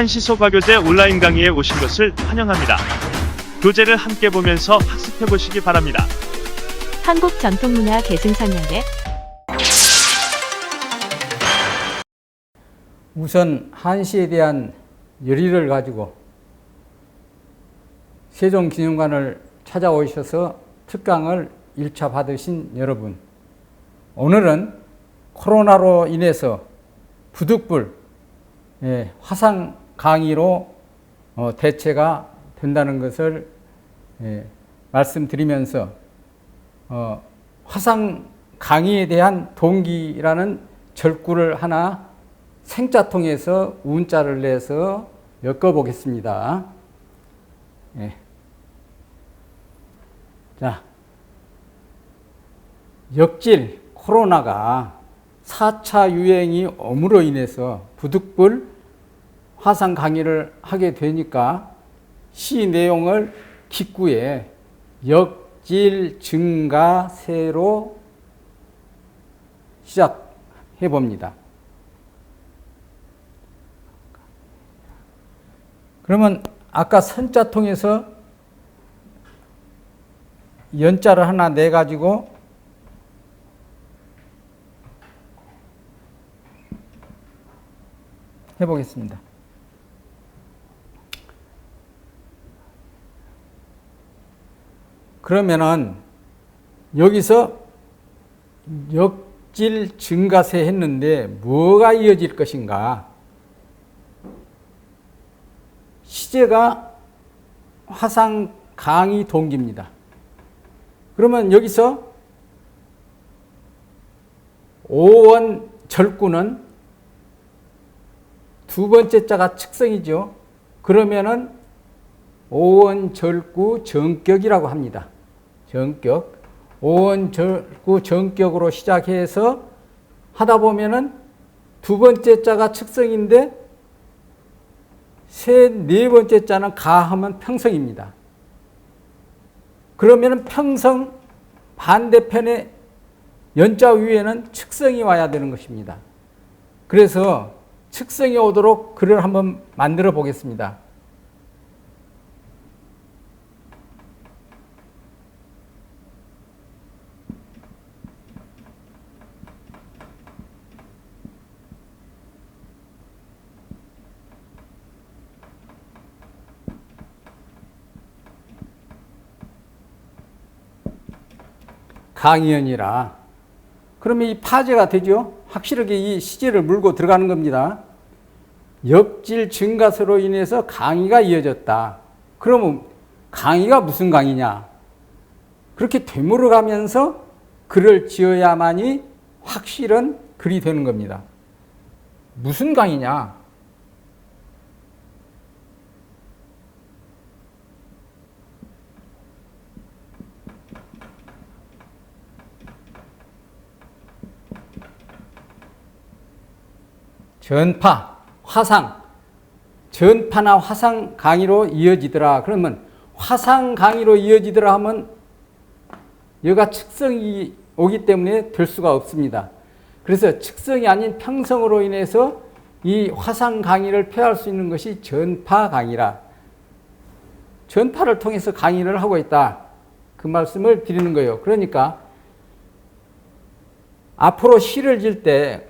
한시소과교재 온라인 강의에 오신 것을 환영합니다. 교재를 함께 보면서 학습해 보시기 바랍니다. 한국 전통문화 계승선양대 우선 한시에 대한 열의를 가지고 세종기념관을 찾아오셔서 특강을 1차 받으신 여러분, 오늘은 코로나로 인해서 부득불 화상 강의로 대체가 된다는 것을 말씀드리면서 화상 강의에 대한 동기라는 절구를 하나 생자통해서 운자를 내서 엮어보겠습니다. 자, 역질 코로나가 4차 유행이 옴으로 인해서 부득불 화상 강의를 하게 되니까 시 내용을 기구에 역질 증가세로 시작해 봅니다. 그러면 아까 선자 통해서 연자를 하나 내 가지고 해보겠습니다. 그러면은 여기서 역질 증가세 했는데 뭐가 이어질 것인가? 시제가 화상 강의 동기입니다. 그러면 여기서 오원 절구는 두 번째 자가 측성이죠. 그러면은 오원 절구 정격이라고 합니다. 정격. 오원 절구 정격으로 시작해서 하다 보면은 두 번째 자가 측성인데 네 번째 자는 가하면 평성입니다. 그러면은 평성 반대편에 연자 위에는 측성이 와야 되는 것입니다. 그래서 측성이 오도록 글을 한번 만들어 보겠습니다. 강의연이라. 그러면 이 파제가 되죠. 확실하게 이 시제를 물고 들어가는 겁니다. 역질 증가세로 인해서 강의가 이어졌다. 그러면 강의가 무슨 강의냐? 그렇게 되물어 가면서 글을 지어야만이 확실한 글이 되는 겁니다. 무슨 강의냐? 전파, 화상, 전파나 화상 강의로 이어지더라. 그러면 화상 강의로 이어지더라 하면 여가 측성이 오기 때문에 될 수가 없습니다. 그래서 측성이 아닌 평성으로 인해서 이 화상 강의를 폐할 수 있는 것이 전파 강의라. 전파를 통해서 강의를 하고 있다. 그 말씀을 드리는 거예요. 그러니까 앞으로 시를 질 때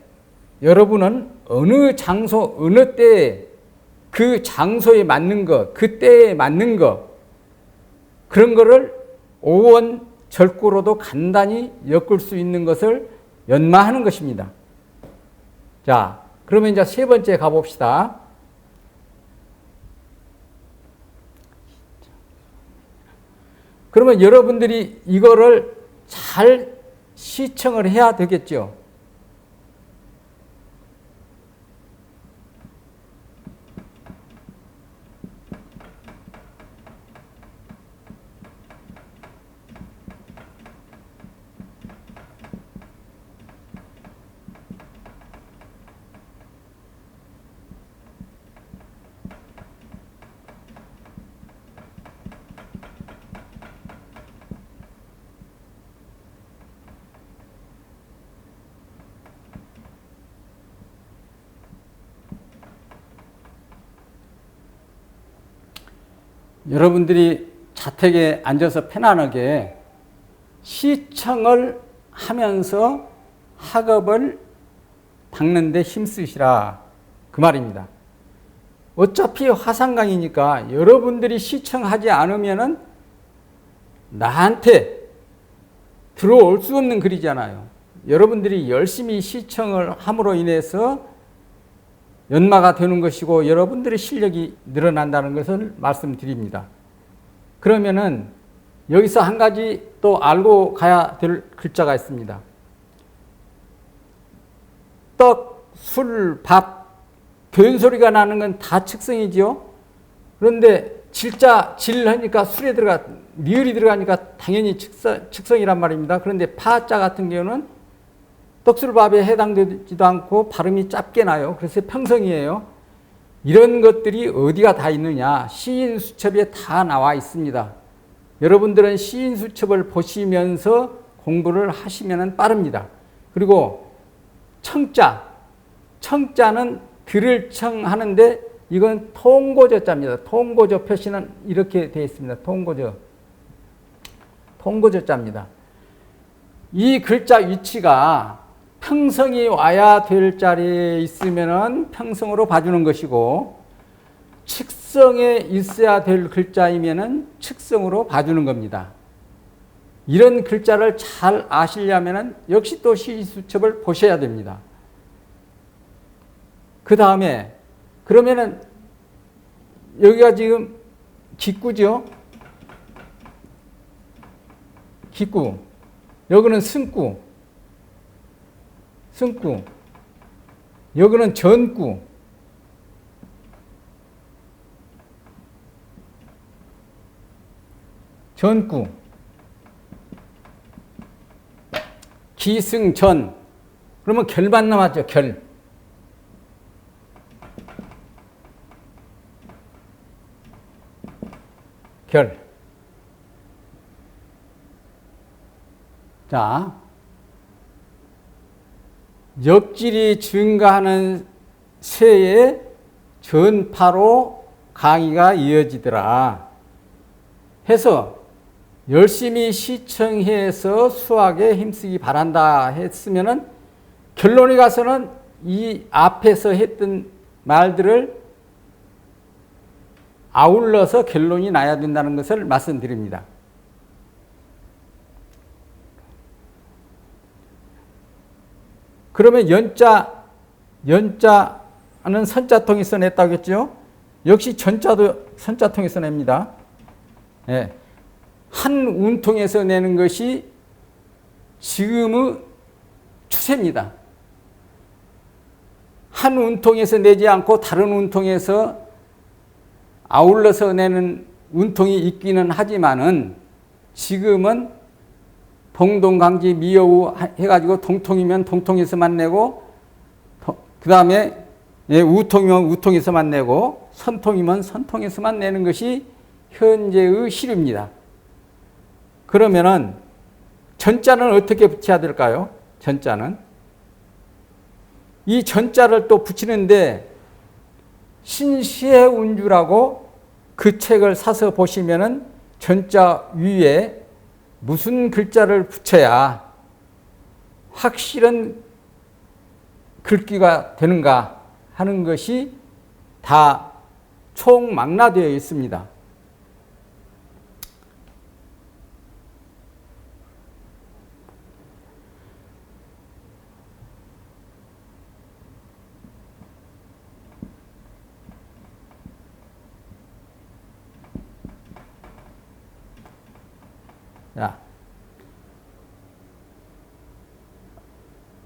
여러분은 어느 장소, 어느 때에 그 장소에 맞는 것, 그 때에 맞는 것, 그런 거를 오원 절구로도 간단히 엮을 수 있는 것을 연마하는 것입니다. 자, 그러면 이제 세 번째 가봅시다. 그러면 여러분들이 이거를 잘 시청을 해야 되겠죠. 여러분들이 자택에 앉아서 편안하게 시청을 하면서 학업을 닦는데 힘쓰시라 그 말입니다. 어차피 화상강의니까 여러분들이 시청하지 않으면은 나한테 들어올 수 없는 글이잖아요. 여러분들이 열심히 시청을 함으로 인해서 연마가 되는 것이고 여러분들의 실력이 늘어난다는 것을 말씀드립니다. 그러면은 여기서 한 가지 또 알고 가야 될 글자가 있습니다. 떡, 술, 밥, 변소리가 나는 건 다 측성이지요. 그런데 질하니까 술에 리을이 들어가니까 당연히 측성이란 말입니다. 그런데 파자 같은 경우는 떡술밥에 해당되지도 않고 발음이 짧게 나요. 그래서 평성이에요. 이런 것들이 어디가 다 있느냐? 시인수첩에 다 나와 있습니다. 여러분들은 시인수첩을 보시면서 공부를 하시면 빠릅니다. 그리고 청자는 글을 청하는데 이건 통고저자입니다. 통고저 표시는 이렇게 되어 있습니다. 통고저자입니다. 이 글자 위치가 평성이 와야 될 자리에 있으면은 평성으로 봐주는 것이고 측성에 있어야 될 글자이면은 측성으로 봐주는 겁니다. 이런 글자를 잘 아시려면은 역시 또 시수첩을 보셔야 됩니다. 그 다음에 그러면은 여기가 지금 기구죠. 기구. 여기는 승구. 여기는 전구. 기승전. 그러면 결만 남았죠. 결. 자, 역질이 증가하는 새에 전파로 강의가 이어지더라 해서 열심히 시청해서 수학에 힘쓰기 바란다 했으면은 결론에 가서는 이 앞에서 했던 말들을 아울러서 결론이 나야 된다는 것을 말씀드립니다. 그러면 연자는 선자통에서 냈다고 했죠. 역시 전자도 선자통에서 냅니다. 예. 한 운통에서 내는 것이 지금의 추세입니다. 한 운통에서 내지 않고 다른 운통에서 아울러서 내는 운통이 있기는 하지만은 지금은 동동강지 미여우 해가지고 동통이면 동통에서만 내고 그 다음에 우통이면 우통에서만 내고 선통이면 선통에서만 내는 것이 현재의 시류입니다. 그러면은 전자는 어떻게 붙여야 될까요? 전자는 이 전자를 또 붙이는데 신시의 운주라고 그 책을 사서 보시면은 전자 위에 무슨 글자를 붙여야 확실한 글귀가 되는가 하는 것이 다 총망라되어 있습니다. 자,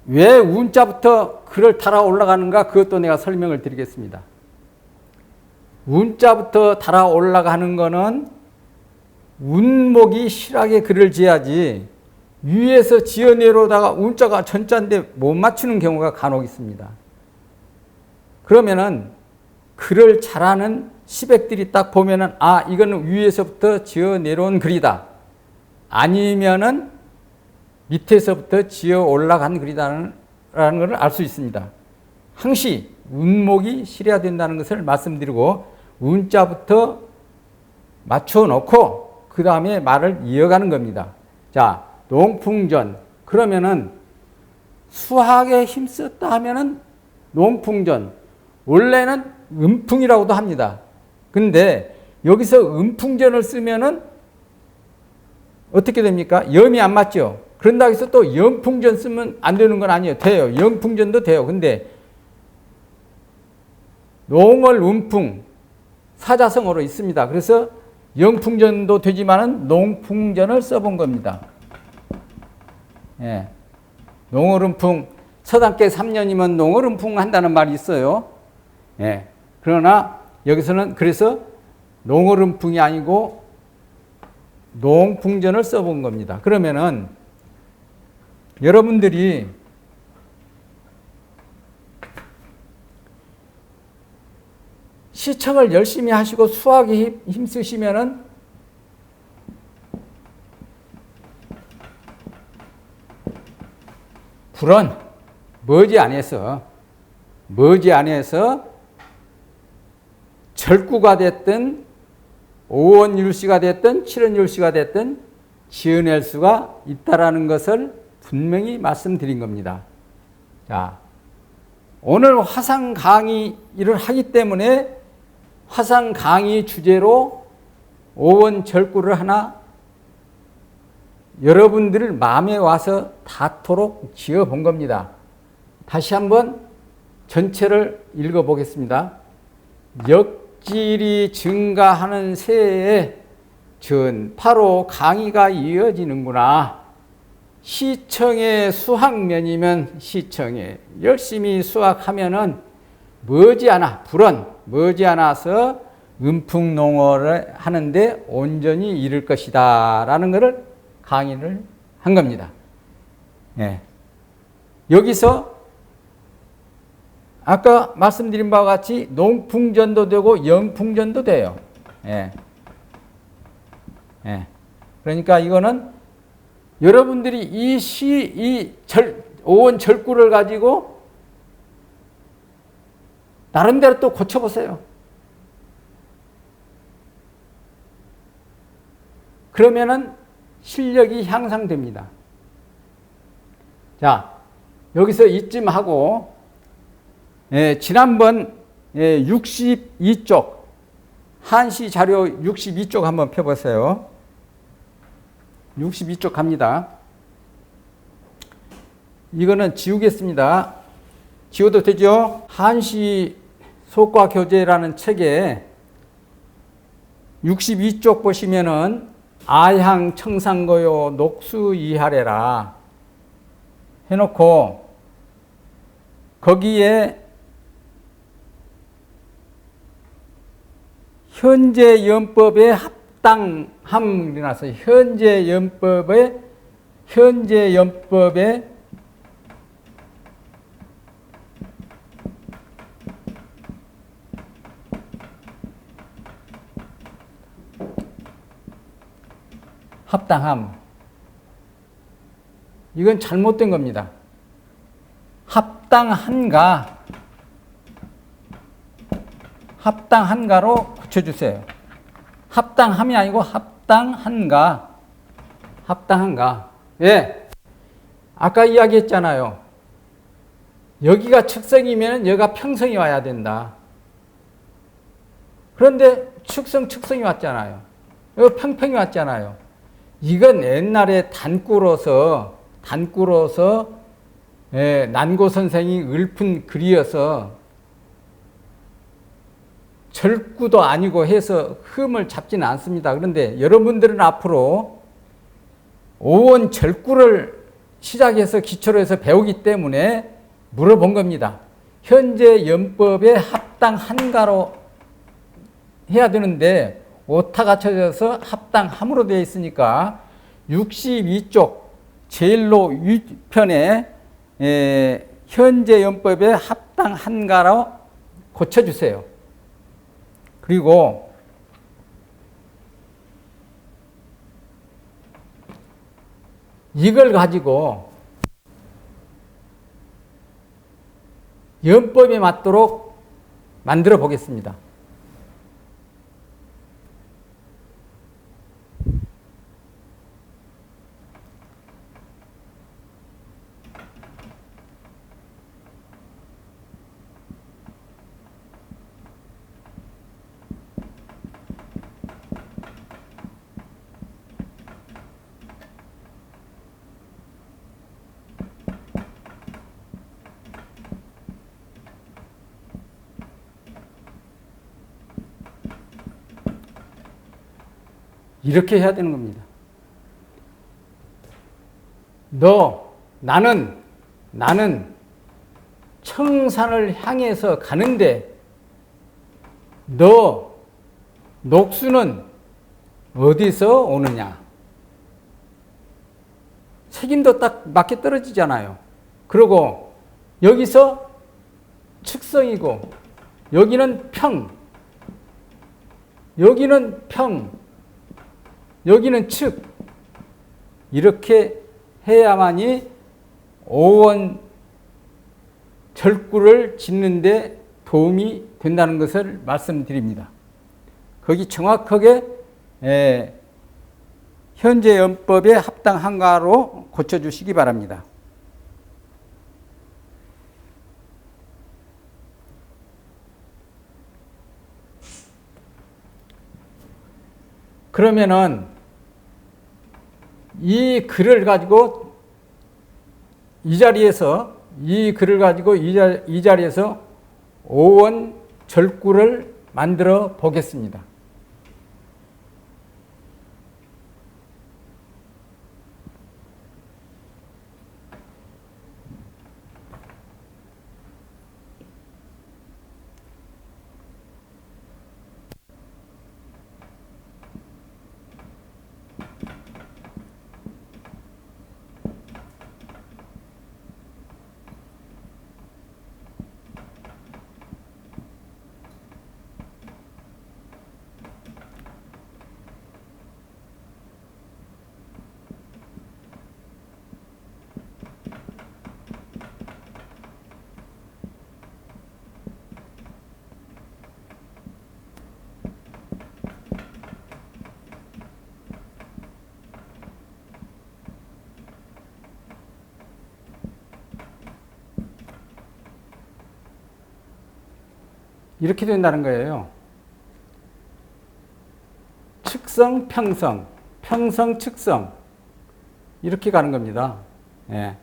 왜 운자부터 글을 달아 올라가는가 그것도 내가 설명을 드리겠습니다. 운자부터 달아 올라가는 거는 운목이 실하게 글을 지어야지 위에서 지어 내려오다가 운자가 전자인데 못 맞추는 경우가 간혹 있습니다. 그러면은 글을 잘하는 시백들이 딱 보면은 아 이거는 위에서부터 지어 내려온 글이다. 아니면은 밑에서부터 지어 올라간 글이라는 것을 알 수 있습니다. 항시 운목이 실해야 된다는 것을 말씀드리고 운자부터 맞춰 놓고 그 다음에 말을 이어가는 겁니다. 자, 농풍전. 그러면은 수학에 힘썼다 하면은 농풍전. 원래는 음풍이라고도 합니다. 근데 여기서 음풍전을 쓰면은 어떻게 됩니까? 염이 안 맞죠? 그런다고 해서 또 영풍전 쓰면 안 되는 건 아니에요. 돼요. 영풍전도 돼요. 근데 농을 음풍 사자성어로 있습니다. 그래서 영풍전도 되지만은 농풍전을 써본 겁니다. 예. 농어름풍 서당계 3년이면 농어름풍 한다는 말이 있어요. 예. 그러나 여기서는 그래서 농어름풍이 아니고 농풍전을 써본 겁니다. 그러면은 여러분들이 시청을 열심히 하시고 수학에 힘쓰시면은 불은 머지않아서 절구가 됐든 오원율시가 됐든 칠원율시가 됐든 지어낼 수가 있다라는 것을 분명히 말씀드린 겁니다. 자, 오늘 화상 강의를 하기 때문에 화상 강의 주제로 오원절구를 하나 여러분들 마음에 와서 닿도록 지어본 겁니다. 다시 한번 전체를 읽어보겠습니다. 역질이 증가하는 새에 전파로 강의가 이어지는구나. 시청의 수학면이면 시청에 열심히 수학하면은 불은 머지않아서 음풍농어를 하는데 온전히 이를 것이다 라는 것을 강의를 한 겁니다. 예. 여기서 아까 말씀드린 바와 같이 농풍전도 되고 영풍전도 돼요. 예. 예. 그러니까 이거는 여러분들이 이 오원절구를 가지고 나름대로 또 고쳐보세요. 그러면은 실력이 향상됩니다. 자, 여기서 이쯤 하고, 지난번 62쪽, 한시 자료 62쪽 한번 펴보세요. 62쪽 갑니다. 이거는 지우겠습니다. 지워도 되죠? 한시 속과 교재라는 책에 62쪽 보시면은 아향 청상고요 녹수이하래라 해놓고 거기에 현재 연법의 합당함이 나서 현재 연법의 합당함. 이건 잘못된 겁니다. 합당한가로 고쳐주세요. 합당함이 아니고 합당한가. 예. 아까 이야기했잖아요. 여기가 측성이면 여기가 평성이 와야 된다. 그런데 측성이 왔잖아요. 여기 평평이 왔잖아요. 이건 옛날에 단구로서 난고 선생이 읊은 글이어서 절구도 아니고 해서 흠을 잡지는 않습니다. 그런데 여러분들은 앞으로 오원 절구를 시작해서 기초로 해서 배우기 때문에 물어본 겁니다. 현재 연법에 합당한가로 해야 되는데 오타가 쳐져서 합당함으로 되어 있으니까 62쪽 제일로 위편에 현재 연법에 합당한가로 고쳐주세요. 그리고 이걸 가지고 연법에 맞도록 만들어 보겠습니다. 이렇게 해야 되는 겁니다. 나는 청산을 향해서 가는데 너 녹수는 어디서 오느냐? 책임도 딱 맞게 떨어지잖아요. 그리고 여기서 측성이고 여기는 평, 여기는 평, 여기는 측. 이렇게 해야만이 오원 절구를 짓는 데 도움이 된다는 것을 말씀드립니다. 거기 정확하게 현재 연법에 합당한가로 고쳐주시기 바랍니다. 그러면은 이 글을 가지고 이 자리에서 오원 절구를 만들어 보겠습니다. 이렇게 된다는 거예요. 측성, 평성, 평성, 측성. 이렇게 가는 겁니다. 예.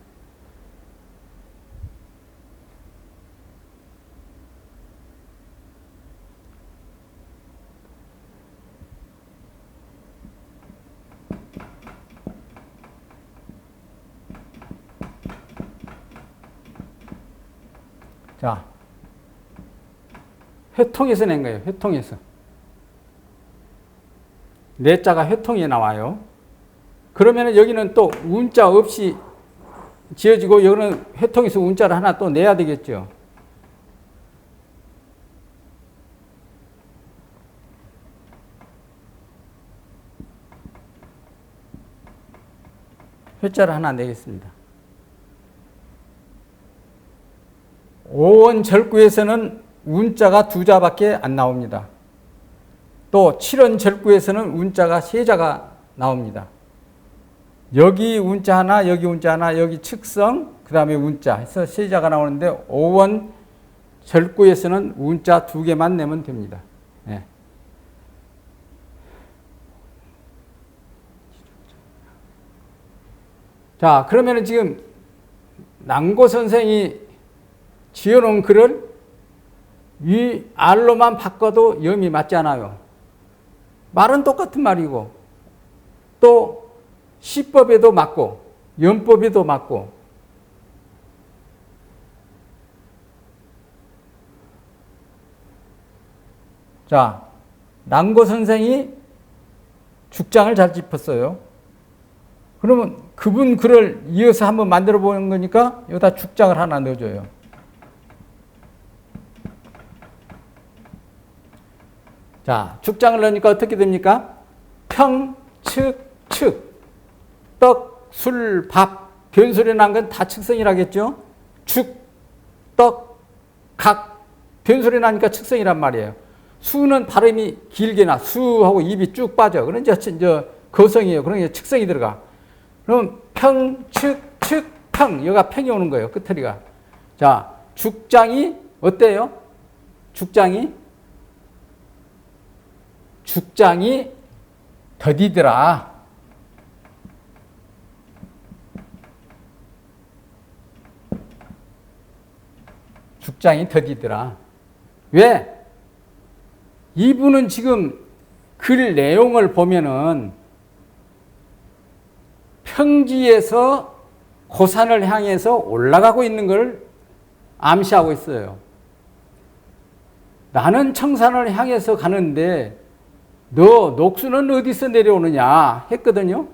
자. 회통에서 낸 거예요. 회통에서. 내자가 회통에 나와요. 그러면 여기는 또 운자 없이 지어지고 여기는 회통에서 운자를 하나 또 내야 되겠죠. 회자를 하나 내겠습니다. 오원 절구에서는 운자가 두 자밖에 안 나옵니다. 또 7원 절구에서는 운자가 세 자가 나옵니다. 여기 운자 하나, 여기 운자 하나, 여기 측성, 그 다음에 운자 해서 세 자가 나오는데 5원 절구에서는 운자 두 개만 내면 됩니다. 네. 자, 그러면은 지금 남고 선생이 지어놓은 글을 위 알로만 바꿔도 염이 맞지 않아요. 말은 똑같은 말이고 또 시법에도 맞고 연법에도 맞고 자, 남고 선생이 죽장을 잘 짚었어요. 그러면 그분 글을 이어서 한번 만들어 보는 거니까 여기다 죽장을 하나 넣어줘요. 자, 죽장을 넣으니까 어떻게 됩니까? 평, 측, 측. 떡, 술, 밥. 변소리 난 건 다 측성이라겠죠? 죽, 떡, 각. 변소리 나니까 측성이란 말이에요. 수는 발음이 길게 나. 수하고 입이 쭉 빠져. 그런 이제 거성이에요. 그런 측성이 들어가. 그럼 평, 측, 측, 평. 여기가 평이 오는 거예요. 끝허리가. 자, 죽장이 어때요? 죽장이 더디더라. 죽장이 더디더라. 왜? 이분은 지금 글 내용을 보면은 평지에서 고산을 향해서 올라가고 있는 걸 암시하고 있어요. 나는 청산을 향해서 가는데 너 녹수는 어디서 내려오느냐 했거든요.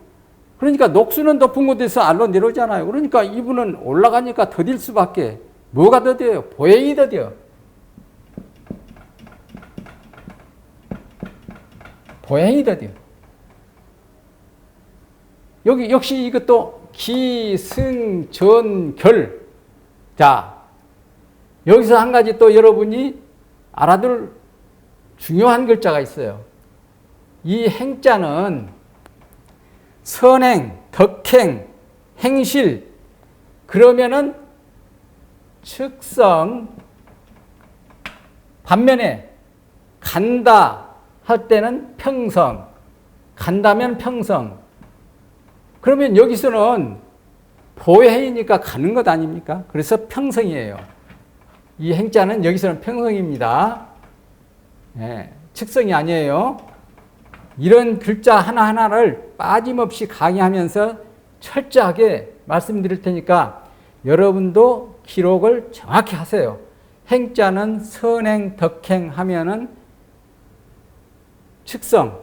그러니까 녹수는 높은 곳에서 알로 내려오잖아요. 그러니까 이분은 올라가니까 더딜 수밖에. 뭐가 더뎌요? 보행이 더뎌. 보행이 더뎌. 여기 역시 이것도 기, 승, 전, 결. 자, 여기서 한 가지 또 여러분이 알아둘 중요한 글자가 있어요. 이 행자는 선행, 덕행, 행실, 그러면은 측성, 반면에 간다 할 때는 평성, 간다면 평성. 그러면 여기서는 보행이니까 가는 것 아닙니까? 그래서 평성이에요. 이 행자는 여기서는 평성입니다. 네, 측성이 아니에요. 이런 글자 하나하나를 빠짐없이 강의하면서 철저하게 말씀드릴 테니까 여러분도 기록을 정확히 하세요. 행자는 선행, 덕행 하면은 측성,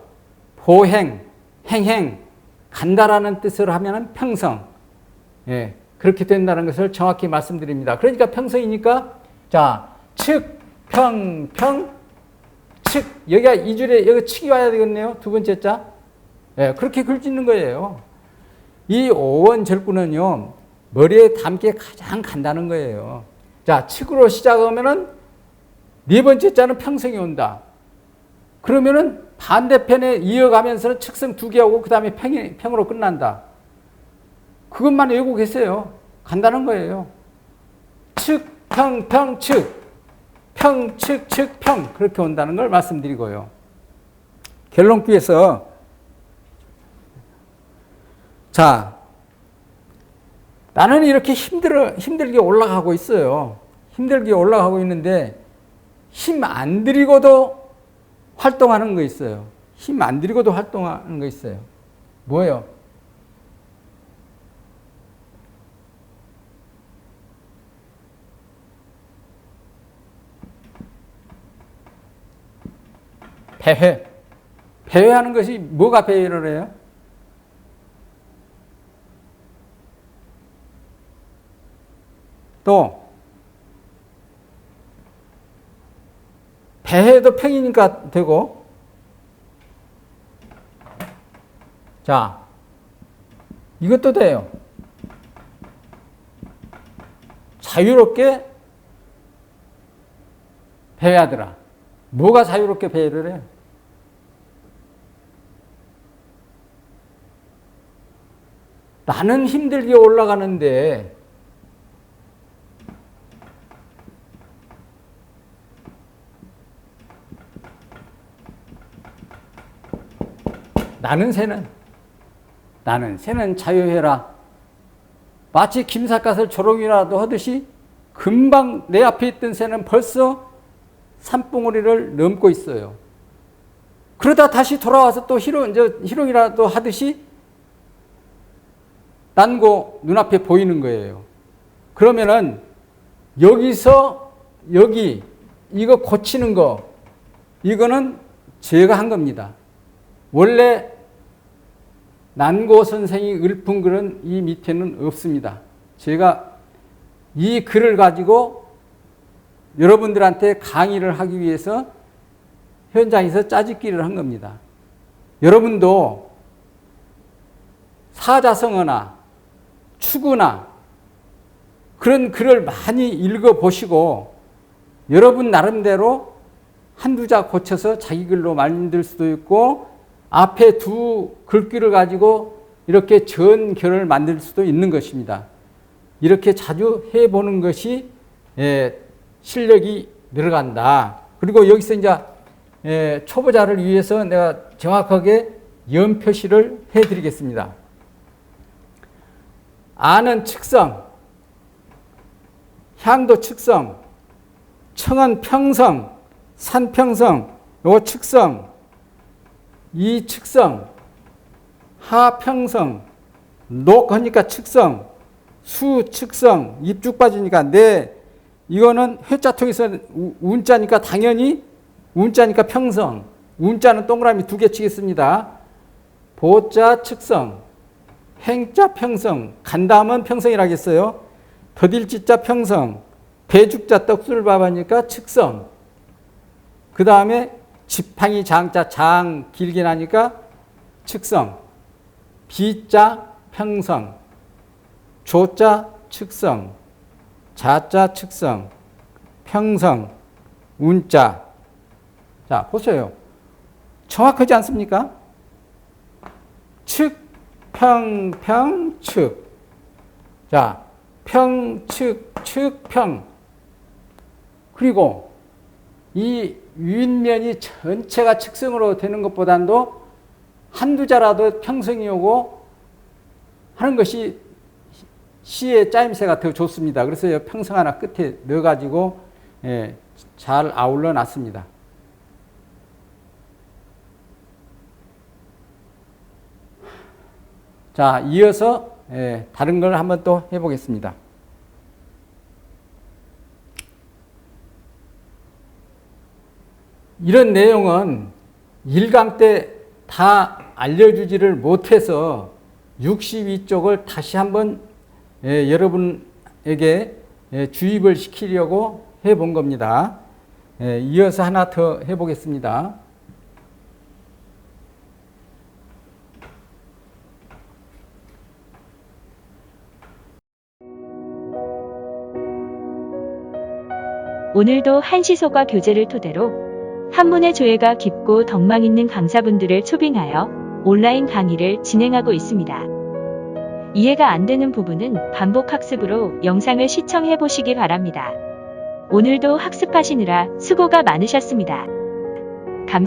보행, 행행, 간다라는 뜻으로 하면은 평성. 예, 그렇게 된다는 것을 정확히 말씀드립니다. 그러니까 평성이니까 자, 측, 평, 평, 측. 여기가 이 줄에 여기 측이 와야 되겠네요. 두 번째 자. 예, 그렇게 글 짓는 거예요. 이 오원절구는요, 머리에 담기에 가장 간다는 거예요. 자, 측으로 시작하면은 네 번째 자는 평성이 온다. 그러면은 반대편에 이어가면서는 측성 두 개 하고 그 다음에 평으로 끝난다. 그것만 외우고 계세요. 간다는 거예요. 측, 평, 평, 측. 평, 측, 측, 평. 그렇게 온다는 걸 말씀드리고요. 결론구에서 자, 나는 이렇게 힘들게 올라가고 있어요. 힘들게 올라가고 있는데 힘 안 들이고도 활동하는 거 있어요. 힘 안 들이고도 활동하는 거 있어요. 뭐예요? 배회. 배회하는 것이 뭐가 배회를 해요? 또 배회도 평이니까 되고, 자, 이것도 돼요. 자유롭게 배회하더라. 뭐가 자유롭게 배회를 해요? 나는 힘들게 올라가는데 나는 새는 자유해라. 마치 김삿갓을 조롱이라도 하듯이 금방 내 앞에 있던 새는 벌써 산봉우리를 넘고 있어요. 그러다 다시 돌아와서 또 희롱이라도 하듯이 난고 눈앞에 보이는 거예요. 그러면은 여기서 여기 이거 고치는 거, 이거는 제가 한 겁니다. 원래 난고 선생이 읊은 글은 이 밑에는 없습니다. 제가 이 글을 가지고 여러분들한테 강의를 하기 위해서 현장에서 짜집기를 한 겁니다. 여러분도 사자성어나 추구나 그런 글을 많이 읽어보시고 여러분 나름대로 한두 자 고쳐서 자기 글로 만들 수도 있고 앞에 두 글귀를 가지고 이렇게 전결을 만들 수도 있는 것입니다. 이렇게 자주 해보는 것이 실력이 늘어간다. 그리고 여기서 이제 초보자를 위해서 내가 정확하게 연표시를 해드리겠습니다. 아는 측성, 향도 측성, 청은 평성, 산평성, 요 측성, 이 측성, 하평성, 녹하니까 측성, 수 측성, 입쭉 빠지니까 이거는 회자통에서 운자니까 당연히 운자니까 평성, 운자는 동그라미 2개 치겠습니다. 보자 측성, 행자 평성, 간담은 평성이라겠어요. 더딜지자 평성, 배죽자 떡술 밥하니까 측성. 그 다음에 지팡이 장자 장 길게 나니까 측성. 비자 평성, 조자 측성, 자자 측성, 평성, 운자. 자, 보세요. 정확하지 않습니까? 측, 평, 평, 측. 자, 평, 측, 측, 평. 그리고 이 윗면이 전체가 측성으로 되는 것보다도 한두 자라도 평성이 오고 하는 것이 시의 짜임새가 더 좋습니다. 그래서 평성 하나 끝에 넣어가지고 잘 아울러 놨습니다. 자, 이어서 다른 걸 한번 또 해보겠습니다. 이런 내용은 1강 때 다 알려주지를 못해서 62쪽을 다시 한번 여러분에게 주입을 시키려고 해본 겁니다. 이어서 하나 더 해보겠습니다. 오늘도 한시소과 교재를 토대로 한문의 조예가 깊고 덕망 있는 강사분들을 초빙하여 온라인 강의를 진행하고 있습니다. 이해가 안 되는 부분은 반복 학습으로 영상을 시청해 보시기 바랍니다. 오늘도 학습하시느라 수고가 많으셨습니다.